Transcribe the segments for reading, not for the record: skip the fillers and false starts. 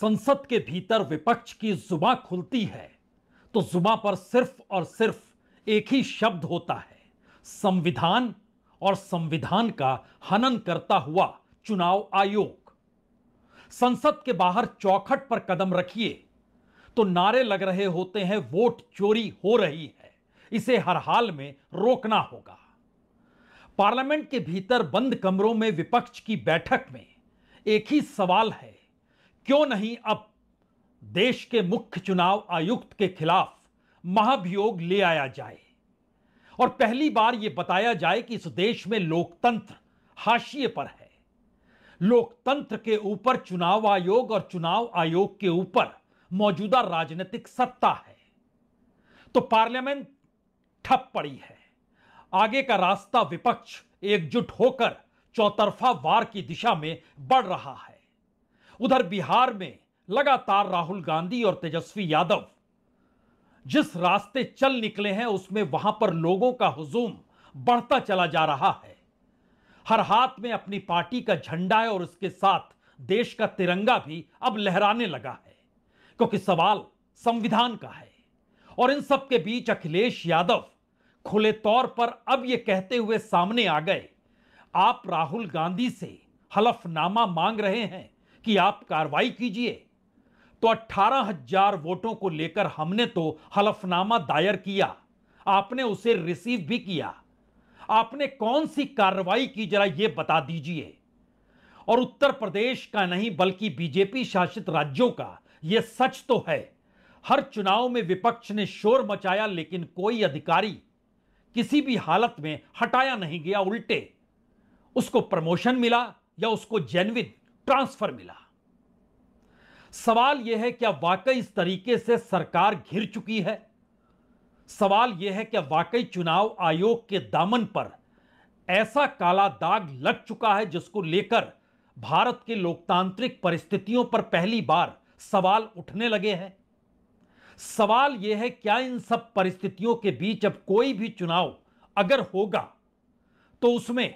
संसद के भीतर विपक्ष की जुबान खुलती है तो जुबान पर सिर्फ और सिर्फ एक ही शब्द होता है, संविधान। और संविधान का हनन करता हुआ चुनाव आयोग। संसद के बाहर चौखट पर कदम रखिए तो नारे लग रहे होते हैं, वोट चोरी हो रही है, इसे हर हाल में रोकना होगा। पार्लियामेंट के भीतर बंद कमरों में विपक्ष की बैठक में एक ही सवाल है, क्यों नहीं अब देश के मुख्य चुनाव आयुक्त के खिलाफ महाभियोग ले आया जाए और पहली बार यह बताया जाए कि इस देश में लोकतंत्र हाशिए पर है। लोकतंत्र के ऊपर चुनाव आयोग और चुनाव आयोग के ऊपर मौजूदा राजनीतिक सत्ता है। तो पार्लियामेंट ठप पड़ी है। आगे का रास्ता विपक्ष एकजुट होकर चौतरफा वार की दिशा में बढ़ रहा है। उधर बिहार में लगातार राहुल गांधी और तेजस्वी यादव जिस रास्ते चल निकले हैं उसमें वहां पर लोगों का हुजूम बढ़ता चला जा रहा है। हर हाथ में अपनी पार्टी का झंडा है और उसके साथ देश का तिरंगा भी अब लहराने लगा है, क्योंकि सवाल संविधान का है। और इन सब के बीच अखिलेश यादव खुले तौर पर अब यह कहते हुए सामने आ गए, आप राहुल गांधी से हलफनामा मांग रहे हैं कि आप कार्रवाई कीजिए। तो 18,000 वोटों को लेकर हमने तो हलफनामा दायर किया, आपने उसे रिसीव भी किया। आपने कौन सी कार्रवाई की, जरा यह बता दीजिए। और उत्तर प्रदेश का नहीं बल्कि बीजेपी शासित राज्यों का यह सच तो है, हर चुनाव में विपक्ष ने शोर मचाया लेकिन कोई अधिकारी किसी भी हालत में हटाया नहीं गया, उल्टे उसको प्रमोशन मिला या उसको जेन्युइन ट्रांसफर मिला। सवाल यह है, क्या वाकई इस तरीके से सरकार घिर चुकी है? सवाल यह है, क्या वाकई चुनाव आयोग के दामन पर ऐसा काला दाग लग चुका है जिसको लेकर भारत के लोकतांत्रिक परिस्थितियों पर पहली बार सवाल उठने लगे हैं? सवाल यह है, क्या इन सब परिस्थितियों के बीच अब कोई भी चुनाव अगर होगा तो उसमें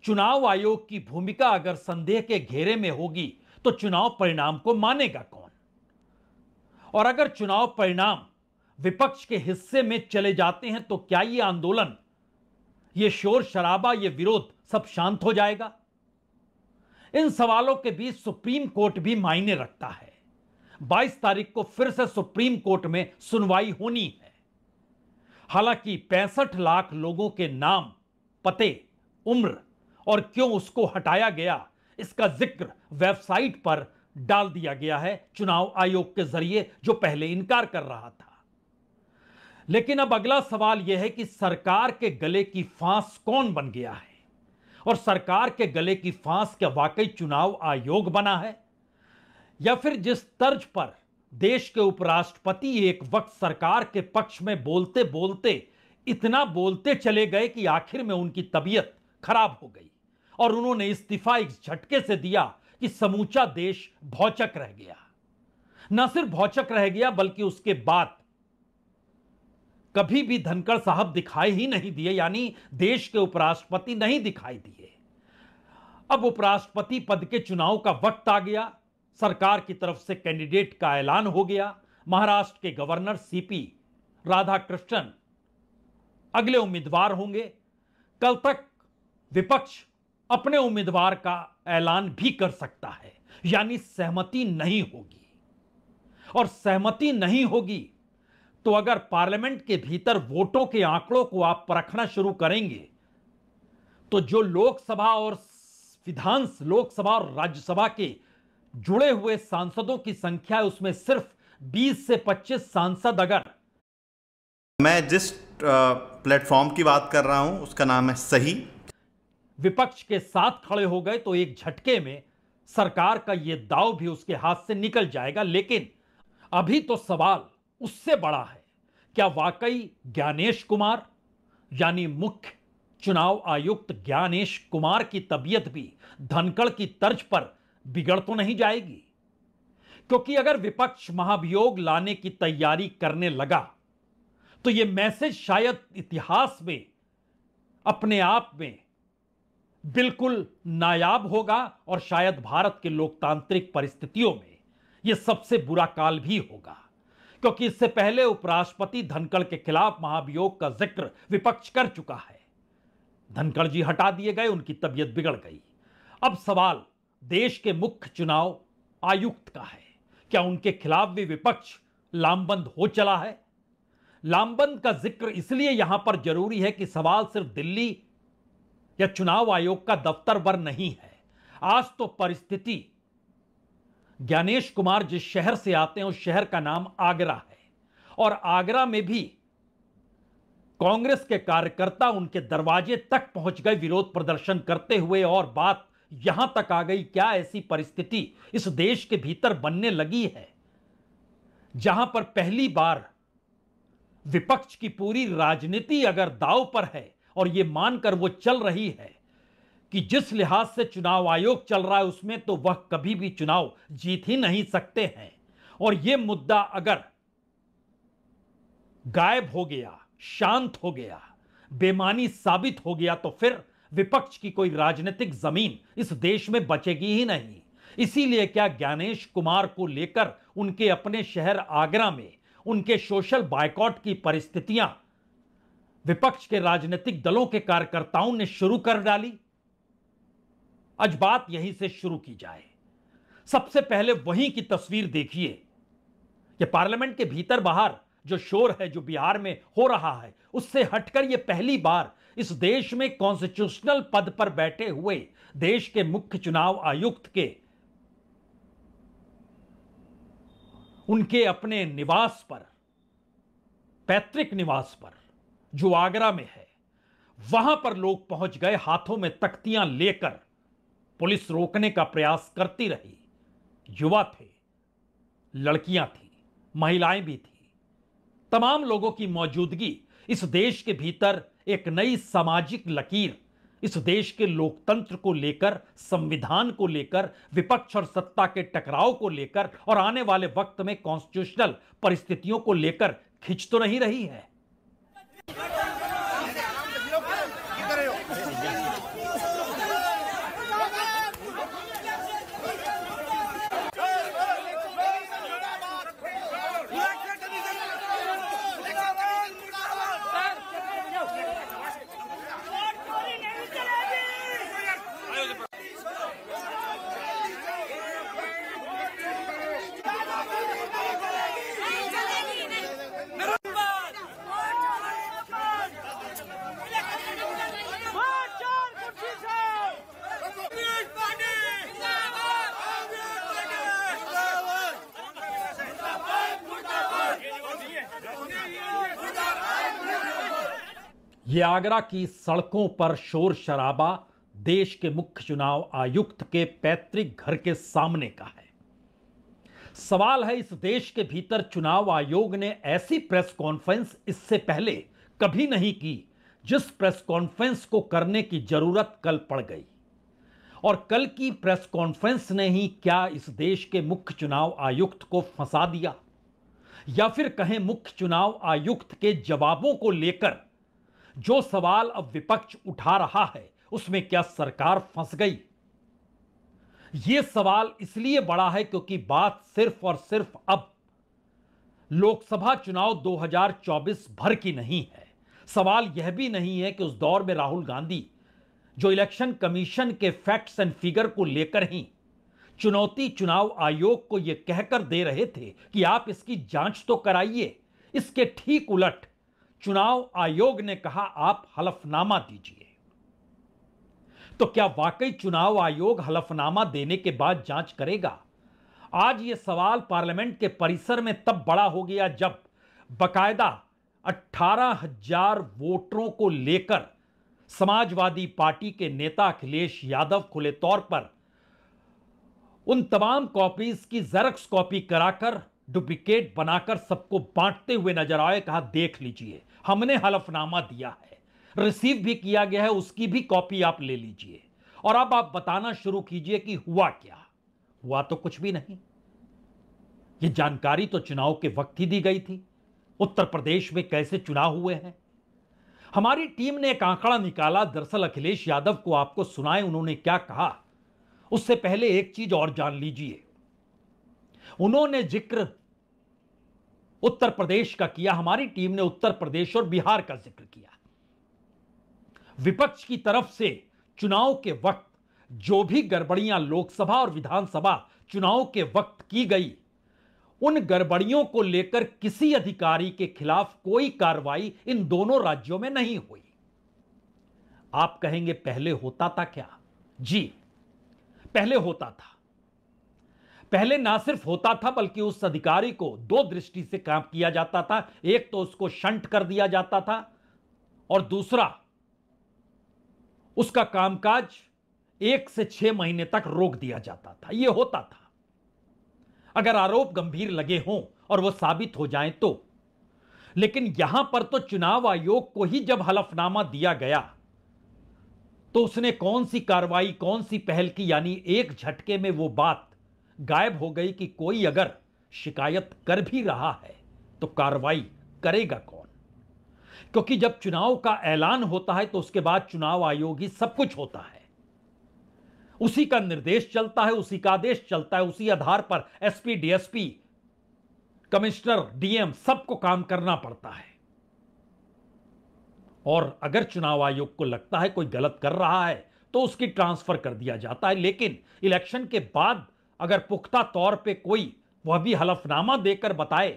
चुनाव आयोग की भूमिका अगर संदेह के घेरे में होगी तो चुनाव परिणाम को मानेगा कौन? और अगर चुनाव परिणाम विपक्ष के हिस्से में चले जाते हैं तो क्या यह आंदोलन, यह शोर शराबा, यह विरोध सब शांत हो जाएगा? इन सवालों के बीच सुप्रीम कोर्ट भी मायने रखता है। 22 तारीख को फिर से सुप्रीम कोर्ट में सुनवाई होनी है। हालांकि 65 लाख लोगों के नाम, पते, उम्र और क्यों उसको हटाया गया, इसका जिक्र वेबसाइट पर डाल दिया गया है चुनाव आयोग के जरिए, जो पहले इनकार कर रहा था। लेकिन अब अगला सवाल यह है कि सरकार के गले की फांस कौन बन गया है? और सरकार के गले की फांस क्या वाकई चुनाव आयोग बना है, या फिर जिस तर्ज पर देश के उपराष्ट्रपति एक वक्त सरकार के पक्ष में बोलते बोलते इतना बोलते चले गए कि आखिर में उनकी तबीयत खराब हो गई और उन्होंने इस्तीफा इस झटके से दिया कि समूचा देश भौचक रह गया। न सिर्फ भौचक रह गया बल्कि उसके बाद कभी भी धनखड़ साहब दिखाई ही नहीं दिए, यानी देश के उपराष्ट्रपति नहीं दिखाई दिए। अब उपराष्ट्रपति पद के चुनाव का वक्त आ गया, सरकार की तरफ से कैंडिडेट का ऐलान हो गया। महाराष्ट्र के गवर्नर सीपी राधाकृष्णन अगले उम्मीदवार होंगे। कल तक विपक्ष अपने उम्मीदवार का ऐलान भी कर सकता है, यानी सहमति नहीं होगी। और सहमति नहीं होगी तो अगर पार्लियामेंट के भीतर वोटों के आंकड़ों को आप परखना शुरू करेंगे तो जो लोकसभा और लोकसभा और राज्यसभा के जुड़े हुए सांसदों की संख्या है उसमें सिर्फ 20 से 25 सांसद, अगर मैं जिस प्लेटफॉर्म की बात कर रहा हूं उसका नाम है सही, विपक्ष के साथ खड़े हो गए तो एक झटके में सरकार का यह दांव भी उसके हाथ से निकल जाएगा। लेकिन अभी तो सवाल उससे बड़ा है, क्या वाकई ज्ञानेश कुमार यानी मुख्य चुनाव आयुक्त ज्ञानेश कुमार की तबीयत भी धनखड़ की तर्ज पर बिगड़ तो नहीं जाएगी? क्योंकि अगर विपक्ष महाभियोग लाने की तैयारी करने लगा तो यह मैसेज शायद इतिहास में अपने आप में बिल्कुल नायाब होगा और शायद भारत के लोकतांत्रिक परिस्थितियों में यह सबसे बुरा काल भी होगा, क्योंकि इससे पहले उपराष्ट्रपति धनखड़ के खिलाफ महाभियोग का जिक्र विपक्ष कर चुका है। धनखड़ जी हटा दिए गए, उनकी तबीयत बिगड़ गई। अब सवाल देश के मुख्य चुनाव आयुक्त का है। क्या उनके खिलाफ भी विपक्ष लामबंद हो चला है? लामबंद का जिक्र इसलिए यहां पर जरूरी है कि सवाल सिर्फ दिल्ली या चुनाव आयोग का दफ्तर पर नहीं है। आज तो परिस्थिति, ज्ञानेश कुमार जिस शहर से आते हैं उस शहर का नाम आगरा है, और आगरा में भी कांग्रेस के कार्यकर्ता उनके दरवाजे तक पहुंच गए विरोध प्रदर्शन करते हुए, और बात यहां तक आ गई, क्या ऐसी परिस्थिति इस देश के भीतर बनने लगी है जहां पर पहली बार विपक्ष की पूरी राजनीति अगर दांव पर है और यह मानकर वो चल रही है कि जिस लिहाज से चुनाव आयोग चल रहा है उसमें तो वह कभी भी चुनाव जीत ही नहीं सकते हैं, और यह मुद्दा अगर गायब हो गया, शांत हो गया, बेमानी साबित हो गया तो फिर विपक्ष की कोई राजनीतिक जमीन इस देश में बचेगी ही नहीं। इसीलिए क्या ज्ञानेश कुमार को लेकर उनके अपने शहर आगरा में उनके सोशल बायकॉट की परिस्थितियां विपक्ष के राजनीतिक दलों के कार्यकर्ताओं ने शुरू कर डाली। आज बात यहीं से शुरू की जाए। सबसे पहले वहीं की तस्वीर देखिए। यह पार्लियामेंट के भीतर बाहर जो शोर है जो बिहार में हो रहा है उससे हटकर यह पहली बार इस देश में कॉन्स्टिट्यूशनल पद पर बैठे हुए देश के मुख्य चुनाव आयुक्त के उनके अपने निवास पर, पैतृक निवास पर जो आगरा में है, वहां पर लोग पहुंच गए हाथों में तख्तियां लेकर। पुलिस रोकने का प्रयास करती रही। युवा थे, लड़कियां थी, महिलाएं भी थी। तमाम लोगों की मौजूदगी इस देश के भीतर एक नई सामाजिक लकीर, इस देश के लोकतंत्र को लेकर, संविधान को लेकर, विपक्ष और सत्ता के टकराव को लेकर और आने वाले वक्त में कॉन्स्टिट्यूशनल परिस्थितियों को लेकर खिंच तो नहीं रही है। ये आगरा की सड़कों पर शोर शराबा देश के मुख्य चुनाव आयुक्त के पैतृक घर के सामने का है। सवाल है, इस देश के भीतर चुनाव आयोग ने ऐसी प्रेस कॉन्फ्रेंस इससे पहले कभी नहीं की जिस प्रेस कॉन्फ्रेंस को करने की जरूरत कल पड़ गई। और कल की प्रेस कॉन्फ्रेंस ने ही क्या इस देश के मुख्य चुनाव आयुक्त को फंसा दिया, या फिर कहें मुख्य चुनाव आयुक्त के जवाबों को लेकर जो सवाल अब विपक्ष उठा रहा है उसमें क्या सरकार फंस गई? यह सवाल इसलिए बड़ा है क्योंकि बात सिर्फ और सिर्फ अब लोकसभा चुनाव 2024 भर की नहीं है। सवाल यह भी नहीं है कि उस दौर में राहुल गांधी जो इलेक्शन कमीशन के फैक्ट्स एंड फिगर को लेकर ही चुनौती चुनाव आयोग को यह कहकर दे रहे थे कि आप इसकी जांच तो कराइए, इसके ठीक उलट चुनाव आयोग ने कहा आप हलफनामा दीजिए। तो क्या वाकई चुनाव आयोग हलफनामा देने के बाद जांच करेगा? आज यह सवाल पार्लियामेंट के परिसर में तब बड़ा हो गया जब बकायदा 18,000 वोटरों को लेकर समाजवादी पार्टी के नेता अखिलेश यादव खुले तौर पर उन तमाम कॉपीज की जेरॉक्स कॉपी कराकर डुप्लीकेट बनाकर सबको बांटते हुए नजर आए। कहा देख लीजिए हमने हलफनामा दिया है, रिसीव भी किया गया है, उसकी भी कॉपी आप ले लीजिए और अब आप बताना शुरू कीजिए कि हुआ क्या। हुआ तो कुछ भी नहीं। यह जानकारी तो चुनाव के वक्त ही दी गई थी। उत्तर प्रदेश में कैसे चुनाव हुए हैं, हमारी टीम ने एक आंकड़ा निकाला। दरअसल अखिलेश यादव को आपको सुनाए उन्होंने क्या कहा। उससे पहले एक चीज और जान लीजिए, उन्होंने जिक्र उत्तर प्रदेश का किया, हमारी टीम ने उत्तर प्रदेश और बिहार का जिक्र किया। विपक्ष की तरफ से चुनाव के वक्त जो भी गड़बड़ियां लोकसभा और विधानसभा चुनाव के वक्त की गई, उन गड़बड़ियों को लेकर किसी अधिकारी के खिलाफ कोई कार्रवाई इन दोनों राज्यों में नहीं हुई। आप कहेंगे पहले होता था क्या? जी, पहले होता था। पहले ना सिर्फ होता था बल्कि उस अधिकारी को दो दृष्टि से काम किया जाता था। एक तो उसको शंट कर दिया जाता था और दूसरा उसका कामकाज 1 से 6 महीने तक रोक दिया जाता था। यह होता था अगर आरोप गंभीर लगे हों और वह साबित हो जाएं तो। लेकिन यहां पर तो चुनाव आयोग को ही जब हलफनामा दिया गया तो उसने कौन सी कार्रवाई, कौन सी पहल की, यानी एक झटके में वो बात गायब हो गई कि कोई अगर शिकायत कर भी रहा है तो कार्रवाई करेगा कौन? क्योंकि जब चुनाव का ऐलान होता है तो उसके बाद चुनाव आयोग ही सब कुछ होता है, उसी का निर्देश चलता है, उसी का आदेश चलता है, उसी आधार पर एसपी, डीएसपी, कमिश्नर, डीएम सबको काम करना पड़ता है। और अगर चुनाव आयोग को लगता है कोई गलत कर रहा है तो उसकी ट्रांसफर कर दिया जाता है। लेकिन इलेक्शन के बाद अगर पुख्ता तौर पे कोई वह भी हलफनामा देकर बताए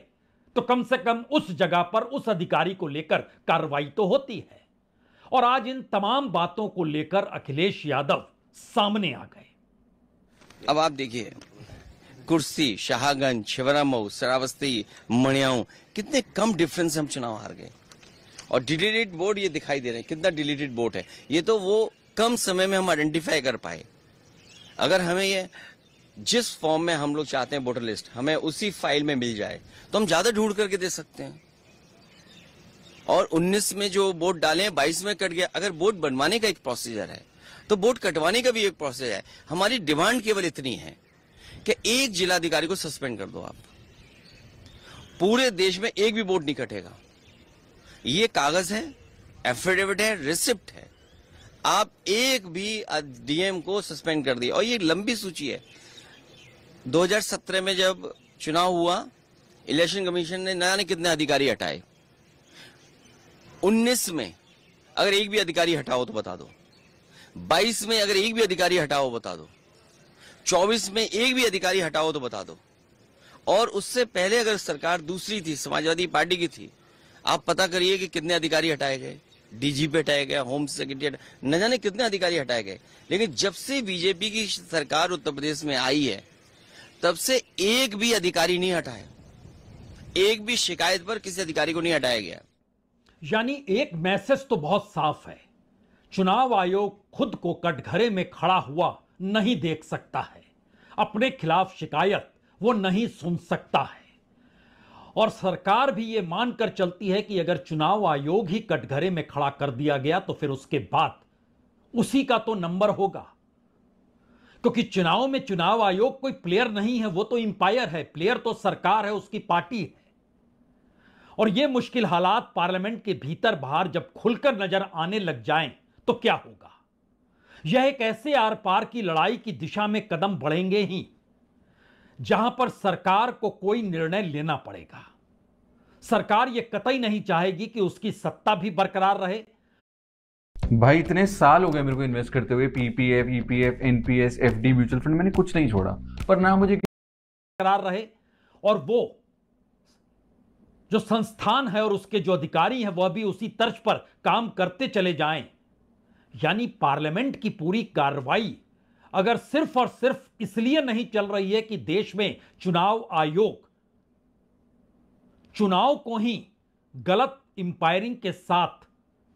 तो कम से कम उस जगह पर उस अधिकारी को लेकर कार्रवाई तो होती है। और आज इन तमाम बातों को लेकर अखिलेश यादव सामने आ गए। अब आप देखिए, कुर्सी, शाहगंज, शिवरामऊ, श्रावस्ती, मणियाऊ, कितने कम डिफरेंस से हम चुनाव हार गए। और डिलीटेड वोट ये दिखाई दे रहे हैं, कितना डिलीटेड वोट है। ये तो वो कम समय में हम आइडेंटिफाई कर पाए। अगर हमें ये जिस फॉर्म में हम लोग चाहते हैं वोटर लिस्ट हमें उसी फाइल में मिल जाए तो हम ज्यादा ढूंढ करके दे सकते हैं। और 19 में जो वोट डाले हैं 22 में कट गया। अगर वोट बनवाने का एक प्रोसीजर है तो वोट कटवाने का भी एक प्रोसीजर है। हमारी डिमांड केवल इतनी है कि एक जिलाधिकारी को सस्पेंड कर दो आप, पूरे देश में एक भी वोट नहीं कटेगा। ये कागज है, एफिडेविट है, रिसिप्ट है। आप एक भी डीएम को सस्पेंड कर दिया। और ये लंबी सूची है। 2017 में जब चुनाव हुआ, इलेक्शन कमीशन ने न जाने कितने अधिकारी हटाए। 19 में अगर एक भी अधिकारी हटाओ तो बता दो। 22 में अगर एक भी अधिकारी हटाओ बता दो। 24 में एक भी अधिकारी हटाओ तो बता दो। और उससे पहले अगर सरकार दूसरी थी, समाजवादी पार्टी की थी, आप पता करिए कि कितने अधिकारी हटाए गए। डीजीपी हटाया गया, होम सेक्रेटरी, न जाने कितने अधिकारी हटाए गए। लेकिन जब से बीजेपी की सरकार उत्तर प्रदेश में आई है तब से एक भी अधिकारी नहीं हटाया। एक भी शिकायत पर किसी अधिकारी को नहीं हटाया गया। यानी एक मैसेज तो बहुत साफ है, चुनाव आयोग खुद को कटघरे में खड़ा हुआ नहीं देख सकता है, अपने खिलाफ शिकायत वो नहीं सुन सकता है। और सरकार भी ये मानकर चलती है कि अगर चुनाव आयोग ही कटघरे में खड़ा कर दिया गया तो फिर उसके बाद उसी का तो नंबर होगा। क्योंकि चुनाव में चुनाव आयोग कोई प्लेयर नहीं है, वो तो इंपायर है। प्लेयर तो सरकार है, उसकी पार्टी है। और ये मुश्किल हालात पार्लियामेंट के भीतर बाहर जब खुलकर नजर आने लग जाएं तो क्या होगा? यह एक ऐसे आर पार की लड़ाई की दिशा में कदम बढ़ेंगे ही जहां पर सरकार को कोई निर्णय लेना पड़ेगा। सरकार यह कतई नहीं चाहेगी कि उसकी सत्ता भी बरकरार रहे। भाई इतने साल हो गए मेरे को इन्वेस्ट करते हुए, PPF, EPF, NPS, FD, mutual fund, मैंने कुछ नहीं छोड़ा, पर ना मुझे बरकरार रहे। और वो जो संस्थान है और उसके जो अधिकारी हैं वह भी उसी तर्ज पर काम करते चले जाएं। यानी पार्लियामेंट की पूरी कार्रवाई अगर सिर्फ और सिर्फ इसलिए नहीं चल रही है कि देश में चुनाव आयोग चुनाव को ही गलत इंपायरिंग के साथ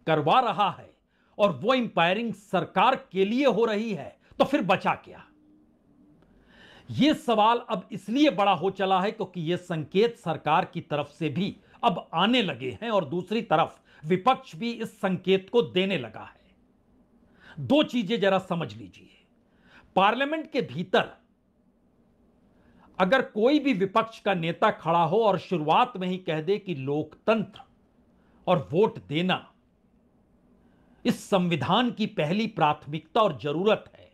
करवा रहा है और वो इंपायरिंग सरकार के लिए हो रही है, तो फिर बचा क्या? यह सवाल अब इसलिए बड़ा हो चला है क्योंकि यह संकेत सरकार की तरफ से भी अब आने लगे हैं और दूसरी तरफ विपक्ष भी इस संकेत को देने लगा है। दो चीजें जरा समझ लीजिए। पार्लियामेंट के भीतर अगर कोई भी विपक्ष का नेता खड़ा हो और शुरुआत में ही कह दे कि लोकतंत्र और वोट देना इस संविधान की पहली प्राथमिकता और जरूरत है,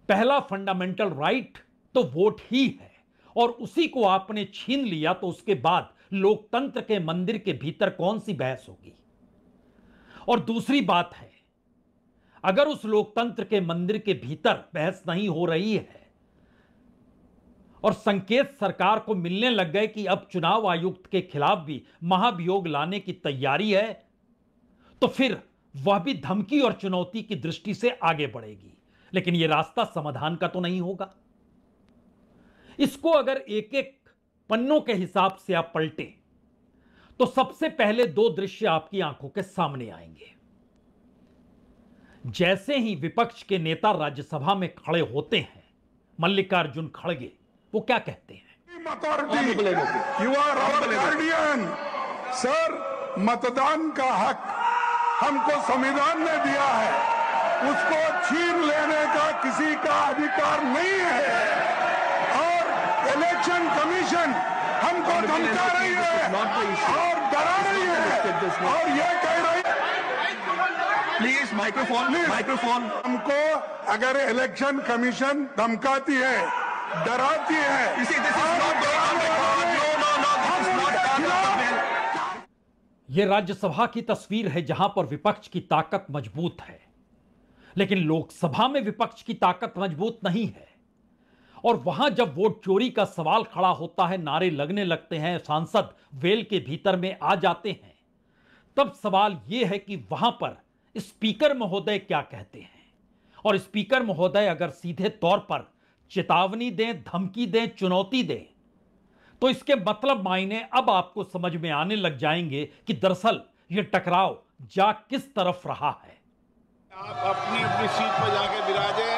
पहला फंडामेंटल राइट तो वोट ही है, और उसी को आपने छीन लिया तो उसके बाद लोकतंत्र के मंदिर के भीतर कौन सी बहस होगी? और दूसरी बात है, अगर उस लोकतंत्र के मंदिर के भीतर बहस नहीं हो रही है और संकेत सरकार को मिलने लग गए कि अब चुनाव आयुक्त के खिलाफ भी महाभियोग लाने की तैयारी है, तो फिर वह भी धमकी और चुनौती की दृष्टि से आगे बढ़ेगी। लेकिन यह रास्ता समाधान का तो नहीं होगा। इसको अगर एक एक पन्नों के हिसाब से आप पलटे तो सबसे पहले दो दृश्य आपकी आंखों के सामने आएंगे। जैसे ही विपक्ष के नेता राज्यसभा में खड़े होते हैं, मल्लिकार्जुन खड़गे वो क्या कहते हैं? You are our guardian sir. मतदान का हक हमको संविधान ने दिया है, उसको छीन लेने का किसी का अधिकार नहीं है। और इलेक्शन कमीशन हमको धमका रही है और डरा रही है और ये कह रही है, प्लीज माइक्रोफोन। हमको अगर इलेक्शन कमीशन धमकाती है, डराती है, यह राज्यसभा की तस्वीर है जहां पर विपक्ष की ताकत मजबूत है, लेकिन लोकसभा में विपक्ष की ताकत मजबूत नहीं है। और वहां जब वोट चोरी का सवाल खड़ा होता है, नारे लगने लगते हैं, सांसद वेल के भीतर में आ जाते हैं, तब सवाल यह है कि वहां पर स्पीकर महोदय क्या कहते हैं। और स्पीकर महोदय अगर सीधे तौर पर चेतावनी दें, धमकी दें, चुनौती दें, तो इसके मतलब मायने अब आपको समझ में आने लग जाएंगे कि दरअसल यह टकराव जा किस तरफ रहा है। आप अपनी अपनी सीट पर जाके विराजे।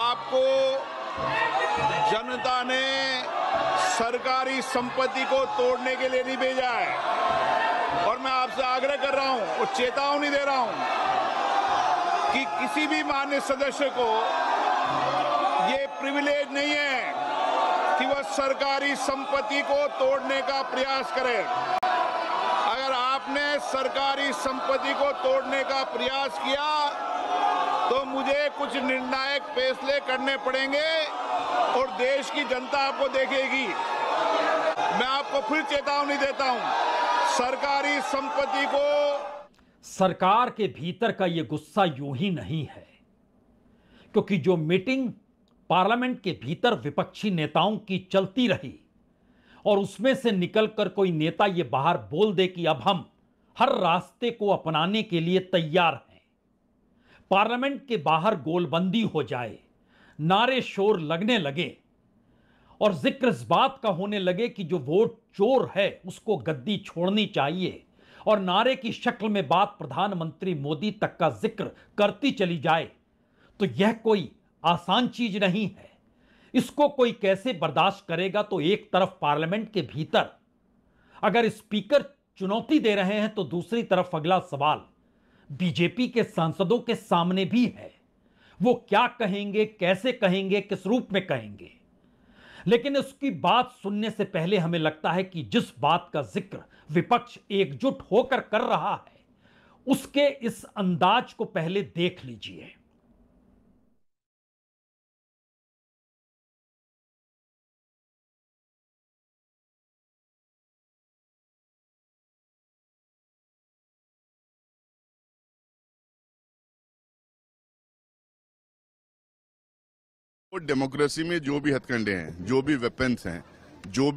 आपको जनता ने सरकारी संपत्ति को तोड़ने के लिए नहीं भेजा है। और मैं आपसे आग्रह कर रहा हूं और चेतावनी दे रहा हूं कि किसी भी माननीय सदस्य को ये प्रिविलेज नहीं है कि वह सरकारी संपत्ति को तोड़ने का प्रयास करे। अगर आपने सरकारी संपत्ति को तोड़ने का प्रयास किया तो मुझे कुछ निर्णायक फैसले करने पड़ेंगे और देश की जनता आपको देखेगी। मैं आपको फिर चेतावनी देता हूं, सरकारी संपत्ति को। सरकार के भीतर का यह गुस्सा यूं ही नहीं है, क्योंकि जो मीटिंग पार्लियामेंट के भीतर विपक्षी नेताओं की चलती रही और उसमें से निकलकर कोई नेता ये बाहर बोल दे कि अब हम हर रास्ते को अपनाने के लिए तैयार हैं, पार्लियामेंट के बाहर गोलबंदी हो जाए, नारे शोर लगने लगे और जिक्र इस बात का होने लगे कि जो वोट चोर है उसको गद्दी छोड़नी चाहिए, और नारे की शक्ल में बात प्रधानमंत्री मोदी तक का जिक्र करती चली जाए, तो यह कोई आसान चीज नहीं है। इसको कोई कैसे बर्दाश्त करेगा? तो एक तरफ पार्लियामेंट के भीतर अगर स्पीकर चुनौती दे रहे हैं, तो दूसरी तरफ अगला सवाल बीजेपी के सांसदों के सामने भी है। वो क्या कहेंगे, कैसे कहेंगे, किस रूप में कहेंगे? लेकिन उसकी बात सुनने से पहले हमें लगता है कि जिस बात का जिक्र विपक्ष एकजुट होकर कर रहा है, उसके इस अंदाज को पहले देख लीजिए। डेमोक्रेसी में जो भी हथकंडे हैं, जो भी वेपन्स हैं, जो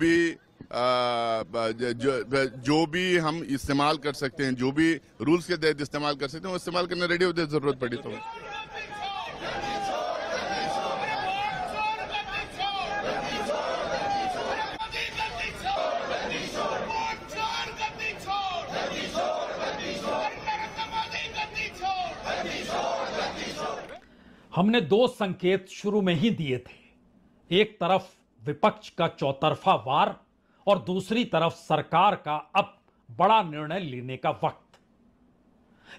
भी हम इस्तेमाल कर सकते हैं, जो भी रूल्स के तहत इस्तेमाल कर सकते हैं, वो इस्तेमाल करने रेडी होते हैं जरूरत पड़ी तो। हमने दो संकेत शुरू में ही दिए थे, एक तरफ विपक्ष का चौतरफा वार और दूसरी तरफ सरकार का अब बड़ा निर्णय लेने का वक्त।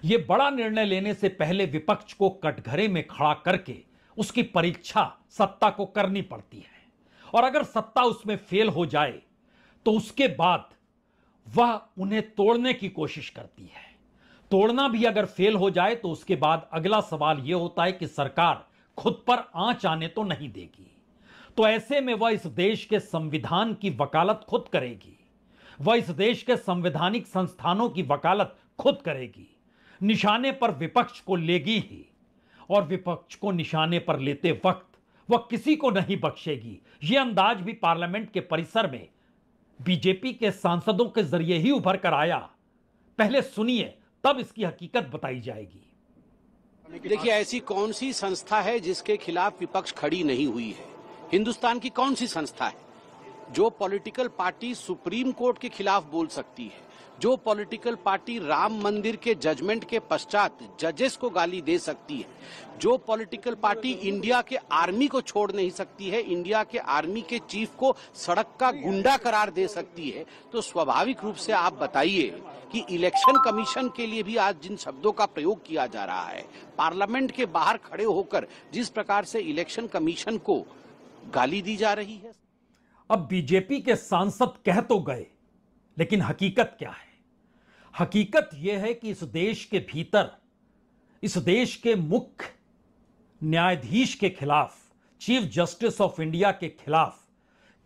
यह बड़ा निर्णय लेने से पहले विपक्ष को कटघरे में खड़ा करके उसकी परीक्षा सत्ता को करनी पड़ती है, और अगर सत्ता उसमें फेल हो जाए तो उसके बाद वह उन्हें तोड़ने की कोशिश करती है। तोड़ना भी अगर फेल हो जाए तो उसके बाद अगला सवाल यह होता है कि सरकार खुद पर आंच आने तो नहीं देगी। तो ऐसे में वह इस देश के संविधान की वकालत खुद करेगी, वह इस देश के संवैधानिक संस्थानों की वकालत खुद करेगी, निशाने पर विपक्ष को लेगी ही, और विपक्ष को निशाने पर लेते वक्त वह किसी को नहीं बख्शेगी। यह अंदाज भी पार्लियामेंट के परिसर में बीजेपी के सांसदों के जरिए ही उभर कर आया। पहले सुनिए, तब इसकी हकीकत बताई जाएगी। देखिए, ऐसी कौन सी संस्था है जिसके खिलाफ विपक्ष खड़ी नहीं हुई है? हिंदुस्तान की कौन सी संस्था है जो पॉलिटिकल पार्टी सुप्रीम कोर्ट के खिलाफ बोल सकती है, जो पॉलिटिकल पार्टी राम मंदिर के जजमेंट के पश्चात जजेस को गाली दे सकती है, जो पॉलिटिकल पार्टी इंडिया के आर्मी को छोड़ नहीं सकती है, इंडिया के आर्मी के चीफ को सड़क का गुंडा करार दे सकती है? तो स्वाभाविक रूप से आप बताइए कि इलेक्शन कमीशन के लिए भी आज जिन शब्दों का प्रयोग किया जा रहा है, पार्लियामेंट के बाहर खड़े होकर जिस प्रकार से इलेक्शन कमीशन को गाली दी जा रही है। अब बीजेपी के सांसद कह तो गए, लेकिन हकीकत क्या है? हकीकत यह है कि इस देश के भीतर, इस देश के मुख्य न्यायाधीश के खिलाफ, चीफ जस्टिस ऑफ इंडिया के खिलाफ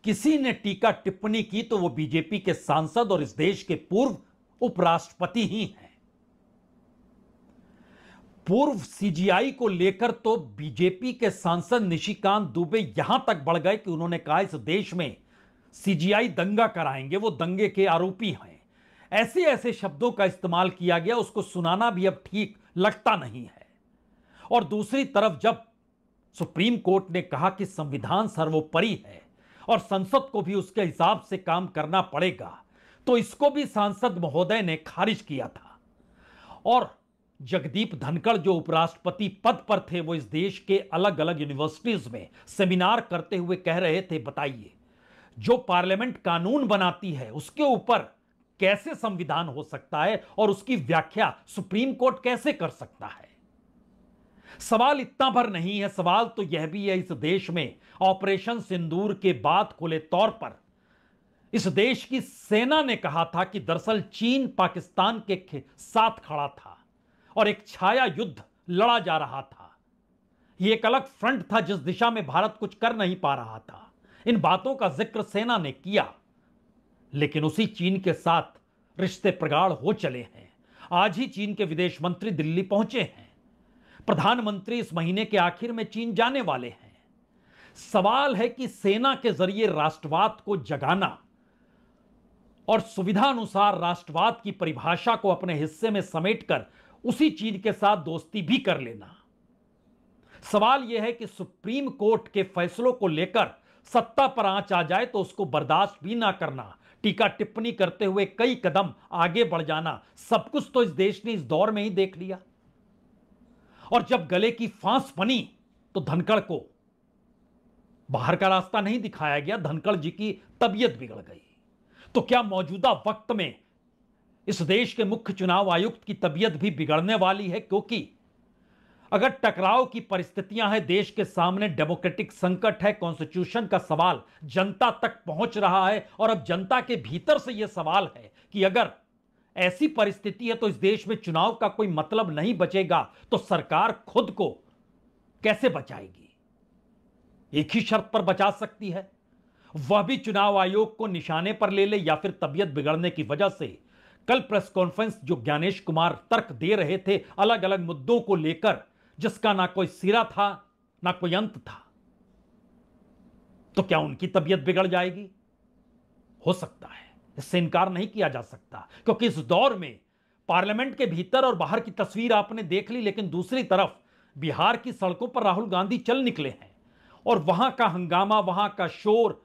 किसी ने टीका टिप्पणी की तो वो बीजेपी के सांसद और इस देश के पूर्व उपराष्ट्रपति ही हैं। पूर्व सीजीआई को लेकर तो बीजेपी के सांसद निशिकांत दुबे यहां तक बढ़ गए कि उन्होंने कहा इस देश में सीजीआई दंगा कराएंगे, वो दंगे के आरोपी हैं। ऐसे ऐसे शब्दों का इस्तेमाल किया गया, उसको सुनाना भी अब ठीक लगता नहीं है। और दूसरी तरफ जब सुप्रीम कोर्ट ने कहा कि संविधान सर्वोपरि है और संसद को भी उसके हिसाब से काम करना पड़ेगा, तो इसको भी सांसद महोदय ने खारिज किया था। और जगदीप धनखड़ जो उपराष्ट्रपति पद पर थे, वो इस देश के अलग अलग यूनिवर्सिटीज में सेमिनार करते हुए कह रहे थे, बताइए जो पार्लियामेंट कानून बनाती है उसके ऊपर कैसे संविधान हो सकता है और उसकी व्याख्या सुप्रीम कोर्ट कैसे कर सकता है? सवाल इतना भर नहीं है, सवाल तो यह भी है इस देश में ऑपरेशन सिंदूर के बाद खुले तौर पर इस देश की सेना ने कहा था कि दरअसल चीन पाकिस्तान के साथ खड़ा था और एक छाया युद्ध लड़ा जा रहा था। यह एक अलग फ्रंट था जिस दिशा में भारत कुछ कर नहीं पा रहा था। इन बातों का जिक्र सेना ने किया, लेकिन उसी चीन के साथ रिश्ते प्रगाढ़ हो चले हैं। आज ही चीन के विदेश मंत्री दिल्ली पहुंचे हैं, प्रधानमंत्री इस महीने के आखिर में चीन जाने वाले हैं। सवाल है कि सेना के जरिए राष्ट्रवाद को जगाना और सुविधानुसार राष्ट्रवाद की परिभाषा को अपने हिस्से में समेटकर उसी चीन के साथ दोस्ती भी कर लेना। सवाल यह है कि सुप्रीम कोर्ट के फैसलों को लेकर सत्ता पर आंच आ जाए तो उसको बर्दाश्त भी ना करना, टीका टिप्पणी करते हुए कई कदम आगे बढ़ जाना, सब कुछ तो इस देश ने इस दौर में ही देख लिया। और जब गले की फांस बनी तो धनखड़ को बाहर का रास्ता नहीं दिखाया गया, धनखड़ जी की तबीयत बिगड़ गई। तो क्या मौजूदा वक्त में इस देश के मुख्य चुनाव आयुक्त की तबीयत भी बिगड़ने वाली है? क्योंकि अगर टकराव की परिस्थितियां हैं, देश के सामने डेमोक्रेटिक संकट है, कॉन्स्टिट्यूशन का सवाल जनता तक पहुंच रहा है और अब जनता के भीतर से यह सवाल है कि अगर ऐसी परिस्थिति है तो इस देश में चुनाव का कोई मतलब नहीं बचेगा, तो सरकार खुद को कैसे बचाएगी? एक ही शर्त पर बचा सकती है, वह भी चुनाव आयोग को निशाने पर ले ले या फिर तबीयत बिगड़ने की वजह से। कल प्रेस कॉन्फ्रेंस जो ज्ञानेश कुमार तर्क दे रहे थे अलग अलग मुद्दों को लेकर, जिसका ना कोई सिरा था ना कोई अंत था, तो क्या उनकी तबीयत बिगड़ जाएगी? हो सकता है, इससे इनकार नहीं किया जा सकता, क्योंकि इस दौर में पार्लियामेंट के भीतर और बाहर की तस्वीर आपने देख ली, लेकिन दूसरी तरफ बिहार की सड़कों पर राहुल गांधी चल निकले हैं और वहां का हंगामा, वहां का शोर,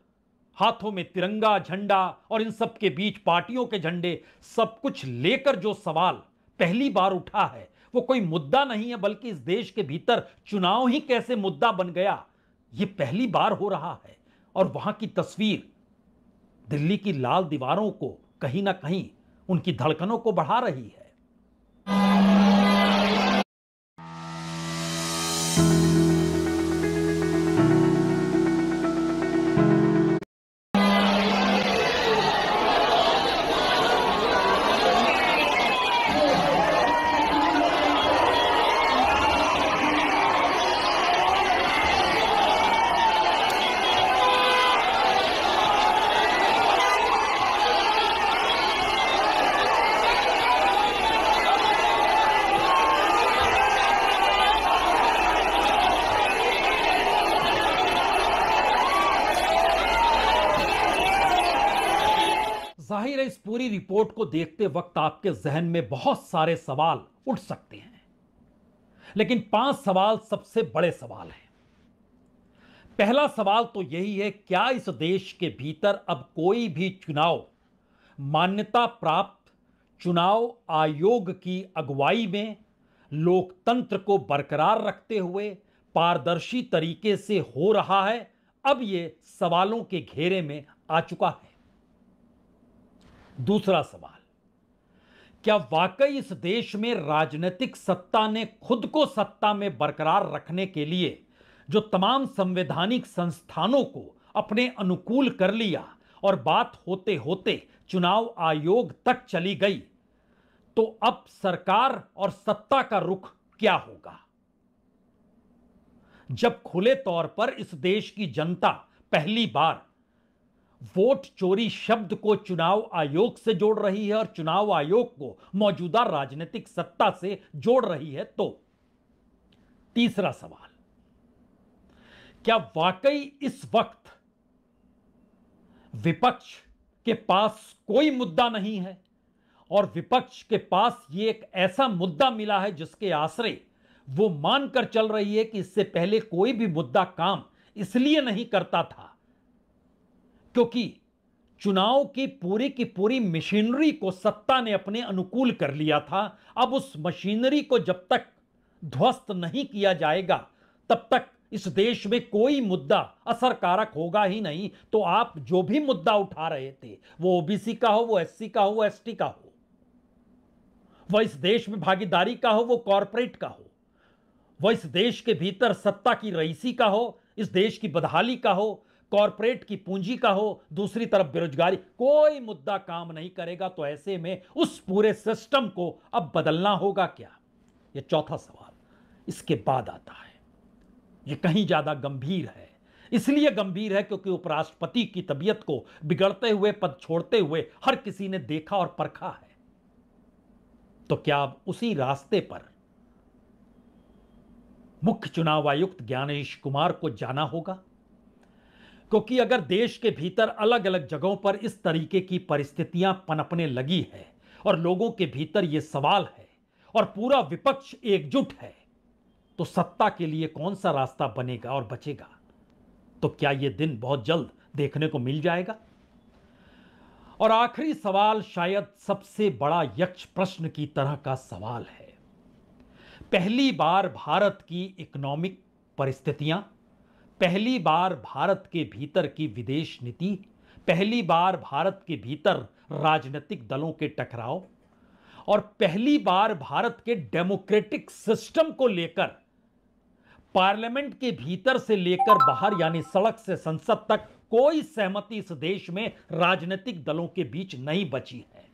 हाथों में तिरंगा झंडा और इन सब के बीच पार्टियों के झंडे, सब कुछ लेकर जो सवाल पहली बार उठा है वो कोई मुद्दा नहीं है, बल्कि इस देश के भीतर चुनाव ही कैसे मुद्दा बन गया, ये पहली बार हो रहा है। और वहां की तस्वीर दिल्ली की लाल दीवारों को कहीं ना कहीं उनकी धड़कनों को बढ़ा रही है। जाहिर है इस पूरी रिपोर्ट को देखते वक्त आपके जहन में बहुत सारे सवाल उठ सकते हैं, लेकिन 5 सवाल सबसे बड़े सवाल हैं। पहला सवाल तो यही है, क्या इस देश के भीतर अब कोई भी चुनाव मान्यता प्राप्त चुनाव आयोग की अगुवाई में लोकतंत्र को बरकरार रखते हुए पारदर्शी तरीके से हो रहा है? अब यह सवालों के घेरे में आ चुका है। दूसरा सवाल, क्या वाकई इस देश में राजनीतिक सत्ता ने खुद को सत्ता में बरकरार रखने के लिए जो तमाम संवैधानिक संस्थानों को अपने अनुकूल कर लिया और बात होते होते चुनाव आयोग तक चली गई, तो अब सरकार और सत्ता का रुख क्या होगा? जब खुले तौर पर इस देश की जनता पहली बार वोट चोरी शब्द को चुनाव आयोग से जोड़ रही है और चुनाव आयोग को मौजूदा राजनीतिक सत्ता से जोड़ रही है, तो तीसरा सवाल, क्या वाकई इस वक्त विपक्ष के पास कोई मुद्दा नहीं है और विपक्ष के पास ये एक ऐसा मुद्दा मिला है जिसके आश्रय वो मानकर चल रही है कि इससे पहले कोई भी मुद्दा काम इसलिए नहीं करता था क्योंकि चुनाव की पूरी मशीनरी को सत्ता ने अपने अनुकूल कर लिया था। अब उस मशीनरी को जब तक ध्वस्त नहीं किया जाएगा तब तक इस देश में कोई मुद्दा असरकारक होगा ही नहीं। तो आप जो भी मुद्दा उठा रहे थे, वो ओबीसी का हो, वो एससी का हो, वो एसटी का हो, वह इस देश में भागीदारी का हो, वो कॉरपोरेट का हो, वह इस देश के भीतर सत्ता की रईसी का हो, इस देश की बदहाली का हो, कॉरपोरेट की पूंजी का हो, दूसरी तरफ बेरोजगारी, कोई मुद्दा काम नहीं करेगा। तो ऐसे में उस पूरे सिस्टम को अब बदलना होगा क्या? यह चौथा सवाल इसके बाद आता है। यह कहीं ज्यादा गंभीर है, इसलिए गंभीर है क्योंकि उपराष्ट्रपति की तबीयत को बिगड़ते हुए पद छोड़ते हुए हर किसी ने देखा और परखा है। तो क्या अब उसी रास्ते पर मुख्य चुनाव आयुक्त ज्ञानेश कुमार को जाना होगा? क्योंकि अगर देश के भीतर अलग अलग जगहों पर इस तरीके की परिस्थितियां पनपने लगी है और लोगों के भीतर यह सवाल है और पूरा विपक्ष एकजुट है, तो सत्ता के लिए कौन सा रास्ता बनेगा और बचेगा? तो क्या यह दिन बहुत जल्द देखने को मिल जाएगा? और आखिरी सवाल शायद सबसे बड़ा यक्ष प्रश्न की तरह का सवाल है। पहली बार भारत की इकोनॉमिक परिस्थितियां, पहली बार भारत के भीतर की विदेश नीति, पहली बार भारत के भीतर राजनीतिक दलों के टकराव और पहली बार भारत के डेमोक्रेटिक सिस्टम को लेकर पार्लियामेंट के भीतर से लेकर बाहर यानी सड़क से संसद तक कोई सहमति इस देश में राजनीतिक दलों के बीच नहीं बची है।